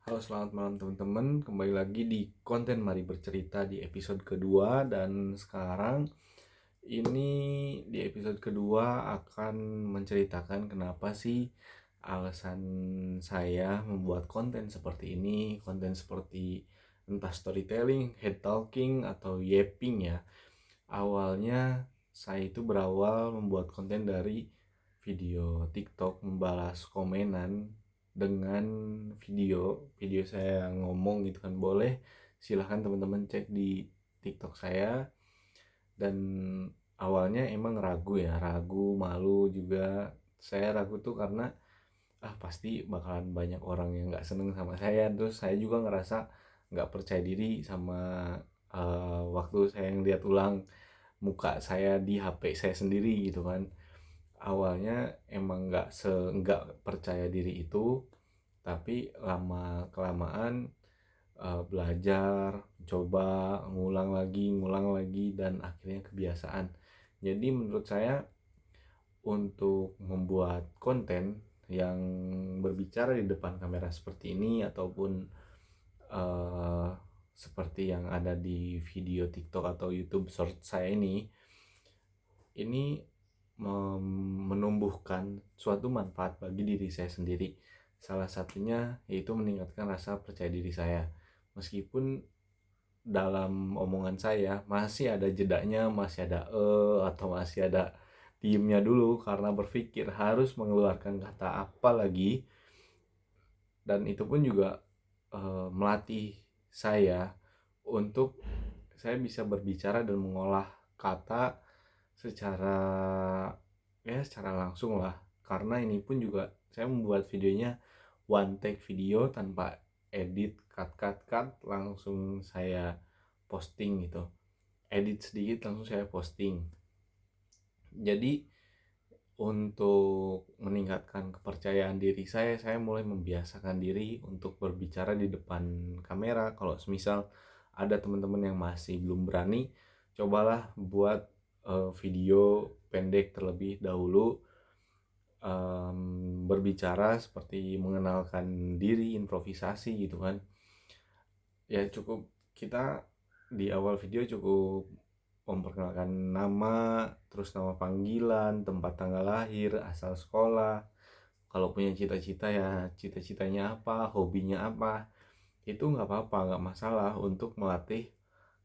Halo, selamat malam teman-teman. Kembali lagi di konten Mari Bercerita di episode kedua. Dan sekarang ini di episode kedua akan menceritakan kenapa sih alasan saya membuat konten seperti ini. Konten seperti entah storytelling, head talking, atau yapping ya. Awalnya saya itu berawal membuat konten dari video TikTok membalas komenan dengan video saya ngomong gitu kan. Boleh silahkan teman-teman cek di TikTok saya. Dan awalnya emang ragu, malu juga. Saya ragu tuh karena pasti bakalan banyak orang yang nggak seneng sama saya. Terus saya juga ngerasa nggak percaya diri sama waktu saya ngeliat ulang muka saya di HP saya sendiri gitu kan. Awalnya emang nggak percaya diri itu, tapi lama kelamaan belajar, coba ngulang lagi dan akhirnya kebiasaan. Jadi menurut saya untuk membuat konten yang berbicara di depan kamera seperti ini ataupun eh, seperti yang ada di video TikTok atau YouTube Short saya ini menumbuhkan suatu manfaat bagi diri saya sendiri. Salah satunya yaitu meningkatkan rasa percaya diri saya. Meskipun dalam omongan saya masih ada jedanya, masih ada atau masih ada diemnya dulu karena berpikir harus mengeluarkan kata apa lagi. Dan itu pun juga melatih saya untuk saya bisa berbicara dan mengolah kata secara secara langsung lah. Karena ini pun juga saya membuat videonya one take video tanpa edit, cut langsung saya posting gitu. Edit sedikit langsung saya posting. Jadi untuk meningkatkan kepercayaan diri saya mulai membiasakan diri untuk berbicara di depan kamera. Kalau semisal ada teman-teman yang masih belum berani, cobalah buat video pendek terlebih dahulu, berbicara seperti mengenalkan diri, improvisasi gitu kan. Ya cukup kita di awal video cukup memperkenalkan nama, terus nama panggilan, tempat tanggal lahir, asal sekolah. Kalau punya cita-cita ya cita-citanya apa, hobinya apa. Itu nggak apa-apa, nggak masalah untuk melatih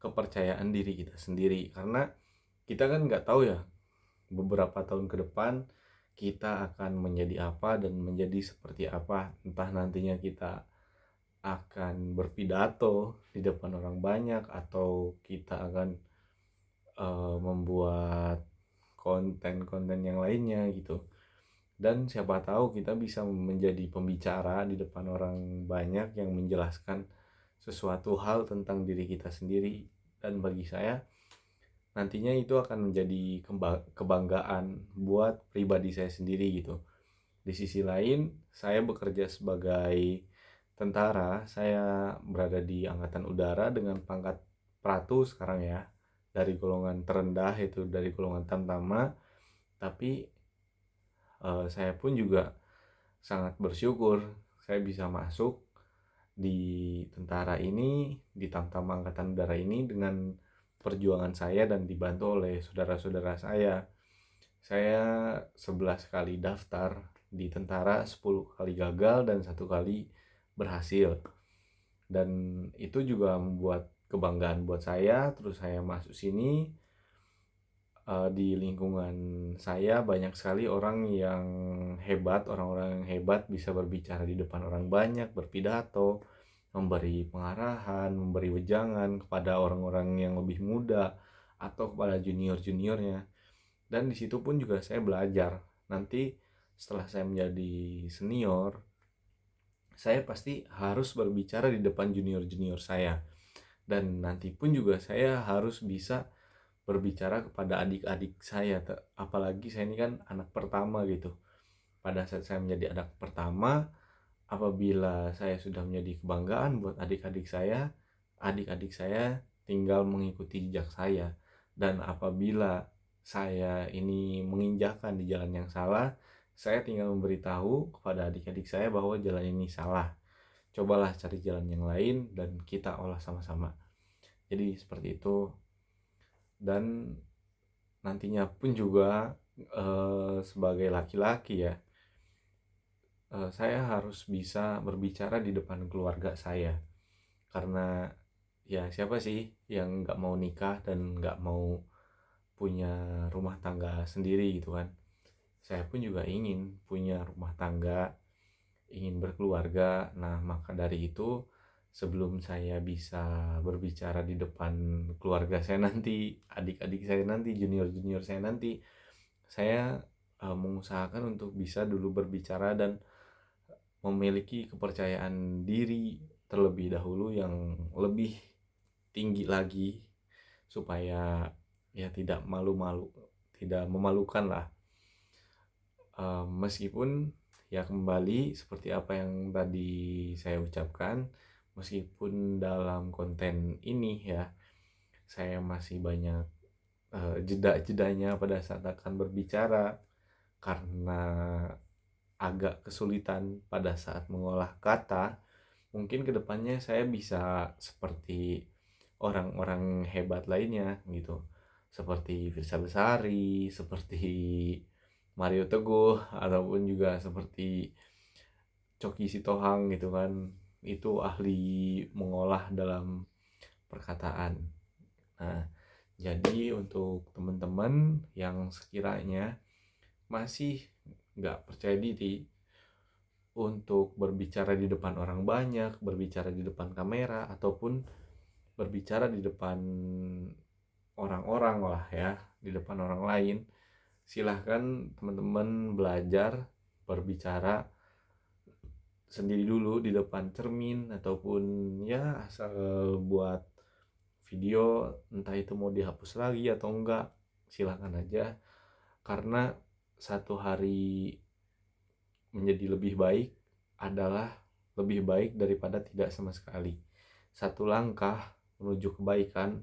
kepercayaan diri kita sendiri. Karena kita kan nggak tahu ya beberapa tahun ke depan kita akan menjadi apa dan menjadi seperti apa. Entah nantinya kita akan berpidato di depan orang banyak atau kita akan membuat konten-konten yang lainnya gitu. Dan siapa tahu kita bisa menjadi pembicara di depan orang banyak yang menjelaskan sesuatu hal tentang diri kita sendiri. Dan bagi saya nantinya itu akan menjadi kebanggaan buat pribadi saya sendiri gitu. Di sisi lain, saya bekerja sebagai tentara. Saya berada di Angkatan Udara dengan pangkat Pratu sekarang ya. Dari golongan terendah, itu dari golongan Tamtama. Tapi saya pun juga sangat bersyukur saya bisa masuk di tentara ini, di Tamtama Angkatan Udara ini dengan perjuangan saya dan dibantu oleh saudara-saudara saya. Saya 11 kali daftar di tentara, 10 kali gagal dan 1 kali berhasil. Dan itu juga membuat kebanggaan buat saya. Terus saya masuk sini, di lingkungan saya banyak sekali orang yang hebat, orang-orang yang hebat bisa berbicara di depan orang banyak, berpidato, memberi pengarahan, memberi wejangan kepada orang-orang yang lebih muda atau kepada junior-juniornya. Dan di situ pun juga saya belajar. Nanti setelah saya menjadi senior, saya pasti harus berbicara di depan junior-junior saya. Dan nanti pun juga saya harus bisa berbicara kepada adik-adik saya. Apalagi saya ini kan anak pertama gitu. Pada saat saya menjadi anak pertama, apabila saya sudah menjadi kebanggaan buat adik-adik saya tinggal mengikuti jejak saya. Dan apabila saya ini menginjakkan di jalan yang salah, saya tinggal memberitahu kepada adik-adik saya bahwa jalan ini salah. cobalah cari jalan yang lain dan kita olah sama-sama. Jadi seperti itu. Dan nantinya pun juga sebagai laki-laki ya, saya harus bisa berbicara di depan keluarga saya. Karena ya siapa sih yang nggak mau nikah dan nggak mau punya rumah tangga sendiri gitu kan. Saya pun juga ingin punya rumah tangga, ingin berkeluarga. Nah, maka dari itu sebelum saya bisa berbicara di depan keluarga saya nanti, adik-adik saya nanti, junior-junior saya nanti, saya mengusahakan untuk bisa dulu berbicara dan memiliki kepercayaan diri terlebih dahulu yang lebih tinggi lagi, supaya ya tidak malu-malu, tidak memalukan lah. Meskipun ya kembali seperti apa yang tadi saya ucapkan, meskipun dalam konten ini ya saya masih banyak jeda-jedanya pada saat akan berbicara, karena agak kesulitan pada saat mengolah kata. Mungkin kedepannya saya bisa seperti orang-orang hebat lainnya gitu, seperti Firsa Besari, seperti Mario Teguh, ataupun juga seperti Coki Sitohang gitu kan. Itu ahli mengolah dalam perkataan. Nah, jadi untuk teman-teman yang sekiranya masih nggak percaya diri untuk berbicara di depan orang banyak, berbicara di depan kamera, ataupun berbicara di depan orang-orang lah ya, di depan orang lain, silahkan teman-teman belajar berbicara sendiri dulu di depan cermin, ataupun ya asal buat video, entah itu mau dihapus lagi atau enggak, silahkan aja. Karena satu hari menjadi lebih baik adalah lebih baik daripada tidak sama sekali. Satu langkah menuju kebaikan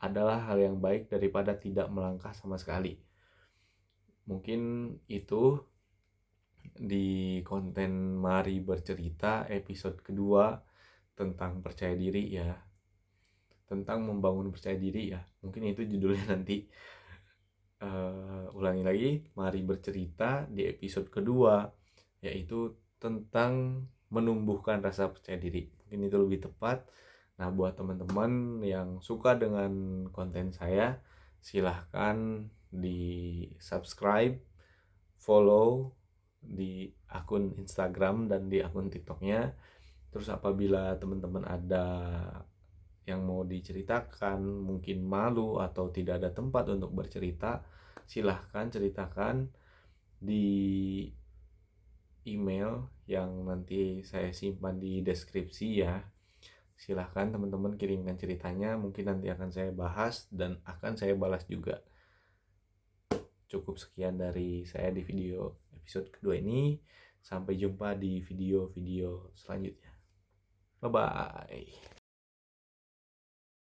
adalah hal yang baik daripada tidak melangkah sama sekali. Mungkin itu di konten Mari Bercerita episode kedua tentang percaya diri ya. Tentang membangun percaya diri ya. Mungkin itu judulnya nanti. Ulangi lagi, Mari Bercerita di episode kedua, yaitu tentang menumbuhkan rasa percaya diri. Mungkin itu lebih tepat. Nah, buat teman-teman yang suka dengan konten saya, silahkan di subscribe, follow di akun Instagram dan di akun TikToknya. Terus apabila teman-teman ada yang mau diceritakan, mungkin malu atau tidak ada tempat untuk bercerita, silahkan ceritakan di email yang nanti saya simpan di deskripsi ya. Silahkan teman-teman kirimkan ceritanya, mungkin nanti akan saya bahas dan akan saya balas juga. Cukup sekian dari saya di video episode kedua ini. Sampai jumpa di video-video selanjutnya. Bye-bye.